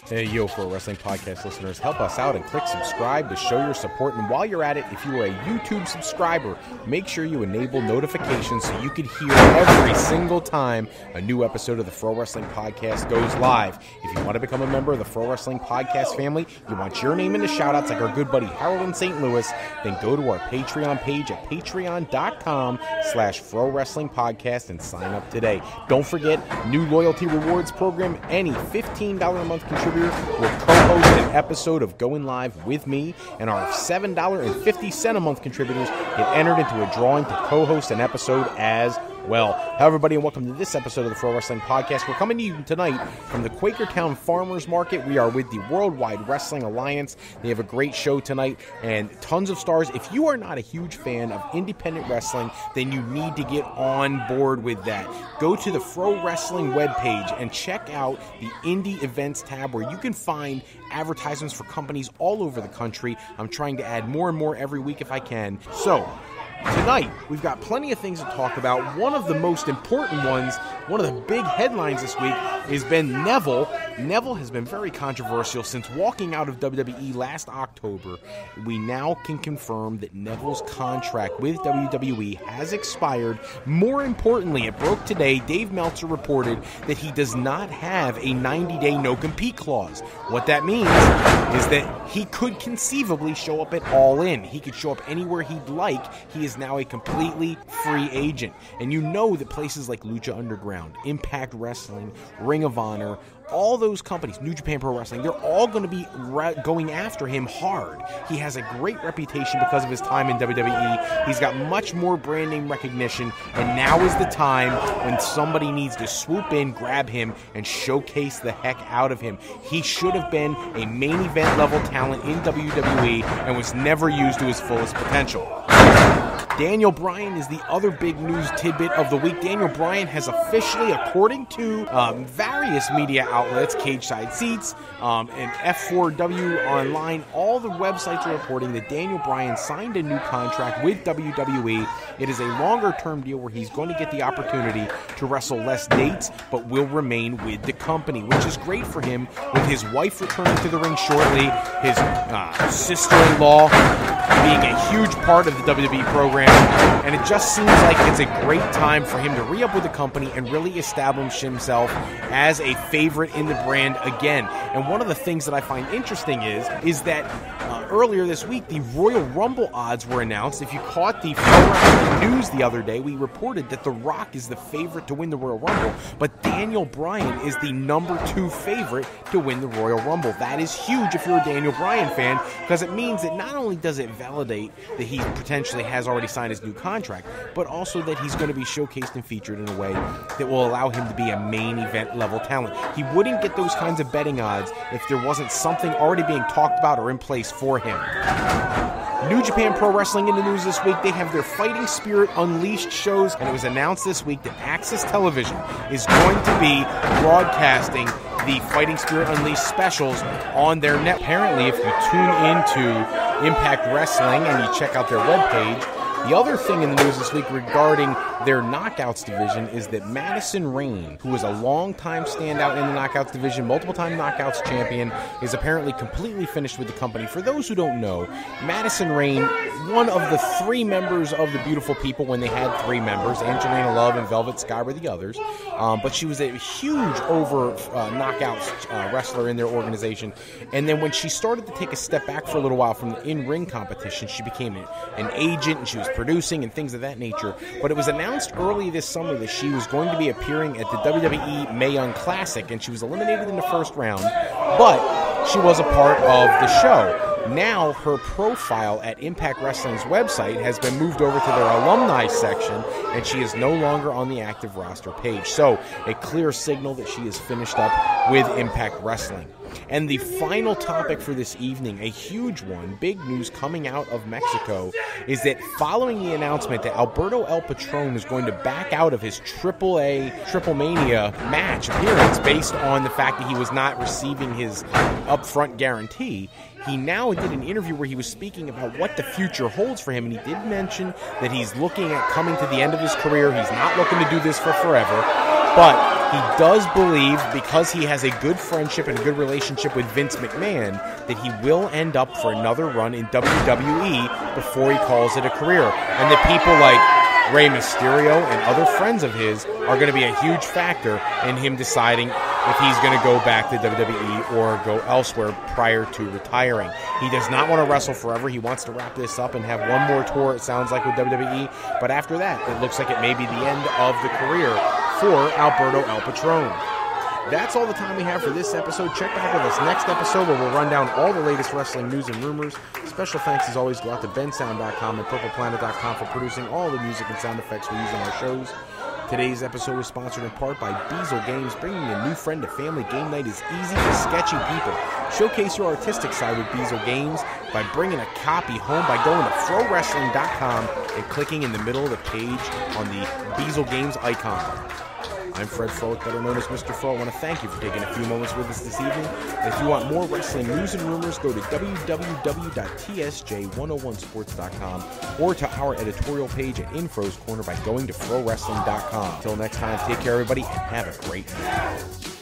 Hey, yo, Pro Wrestling Podcast listeners, help us out and click subscribe to show your support. And while you're at it, if you are a YouTube subscriber, make sure you enable notifications so you can hear every single time a new episode of the Pro Wrestling Podcast goes live. If you want to become a member of the Pro Wrestling Podcast family, you want your name in the shoutouts like our good buddy Harold in St. Louis, then go to our Patreon page at patreon.com/Pro Wrestling Podcast and sign up today. Don't forget, new loyalty rewards program. Any $15 a month contributor will co-host an episode of Going Live with me, and our $7.50 a month contributors get entered into a drawing to co-host an episode as well. Hello, everybody, and welcome to this episode of the Pro Wrestling Podcast. We're coming to you tonight from the Quakertown Farmers Market. We are with the Worldwide Wrestling Alliance. They have a great show tonight and tons of stars. If you are not a huge fan of independent wrestling, then you need to get on board with that. Go to the Pro Wrestling webpage and check out the Indie Events tab where you can find advertisements for companies all over the country. I'm trying to add more and more every week if I can. So, tonight, we've got plenty of things to talk about. One of the most important ones, one of the big headlines this week, has been Neville. Neville has been very controversial since walking out of WWE last October. We now can confirm that Neville's contract with WWE has expired. More importantly, it broke today. Dave Meltzer reported that he does not have a 90-day no-compete clause. What that means is that he could conceivably show up at All In. He could show up anywhere he'd like. He is now a completely free agent. And you know that places like Lucha Underground, Impact Wrestling, Ring of Honor, all those companies, New Japan Pro Wrestling, they're all going to be going after him hard. He has a great reputation because of his time in WWE. He's got much more brand name recognition, and now is the time when somebody needs to swoop in, grab him, and showcase the heck out of him. He should have been a main event level talent in WWE and was never used to his fullest potential. Daniel Bryan is the other big news tidbit of the week. Daniel Bryan has officially, according to various media outlets, Cage Side Seats, and F4W Online, all the websites are reporting that Daniel Bryan signed a new contract with WWE. It is a longer-term deal where he's going to get the opportunity to wrestle less dates, but will remain with the company, which is great for him, with his wife returning to the ring shortly, his sister-in-law being a huge part of the WWE program, and it just seems like it's a great time for him to re-up with the company and really establish himself as a favorite in the brand again. And one of the things that I find interesting is that earlier this week, the Royal Rumble odds were announced. If you caught the news the other day, we reported that The Rock is the favorite to win the Royal Rumble, but Daniel Bryan is the number 2 favorite to win the Royal Rumble. That is huge if you're a Daniel Bryan fan, because it means that not only does it validate that he potentially has already signed his new contract, but also that he's going to be showcased and featured in a way that will allow him to be a main event level talent. He wouldn't get those kinds of betting odds if there wasn't something already being talked about or in place for him. New Japan Pro Wrestling in the news this week. They have their Fighting Spirit Unleashed shows, and it was announced this week that Access Television is going to be broadcasting the Fighting Spirit Unleashed specials on their net. Apparently, if you tune into Impact Wrestling and you check out their webpage, the other thing in the news this week regarding their Knockouts division is that Madison Rayne, who was a long-time standout in the Knockouts division, multiple-time Knockouts champion, is apparently completely finished with the company. For those who don't know, Madison Rayne, one of the 3 members of the Beautiful People when they had 3 members, Angelina Love and Velvet Sky were the others, but she was a huge Knockouts wrestler in their organization. And then when she started to take a step back for a little while from the in-ring competition, she became an agent, and she was producing and things of that nature. But it was announced early this summer that she was going to be appearing at the WWE Mae Young Classic, and she was eliminated in the first round, but she was a part of the show. Now her profile at Impact Wrestling's website has been moved over to their alumni section, and she is no longer on the active roster page. So a clear signal that she is finished up with Impact Wrestling. And the final topic for this evening, a huge one, big news coming out of Mexico, is that following the announcement that Alberto El Patron is going to back out of his Triple Mania match appearance based on the fact that he was not receiving his upfront guarantee, he now did an interview where he was speaking about what the future holds for him, and he did mention that he's looking at coming to the end of his career. He's not looking to do this for forever, but he does believe, because he has a good friendship and a good relationship with Vince McMahon, that he will end up for another run in WWE before he calls it a career. And that people like Rey Mysterio and other friends of his are going to be a huge factor in him deciding if he's going to go back to WWE or go elsewhere prior to retiring. He does not want to wrestle forever. He wants to wrap this up and have one more tour, it sounds like, with WWE. But after that, it looks like it may be the end of the career for Alberto El Patron. That's all the time we have for this episode. Check back with us next episode where we'll run down all the latest wrestling news and rumors. Special thanks, as always, go out to bensound.com and purpleplanet.com for producing all the music and sound effects we use on our shows. Today's episode is sponsored in part by Beazle Games. Bringing a new friend to family game night is easy for sketchy people. Showcase your artistic side with Beazle Games by bringing a copy home by going to frowrestling.com and clicking in the middle of the page on the Beazle Games icon. I'm Fred Froelich, better known as Mr. Fro. I want to thank you for taking a few moments with us this evening. And if you want more wrestling news and rumors, go to www.tsj101sports.com or to our editorial page at Infro's Corner by going to frowrestling.com. Until next time, take care, everybody, and have a great night.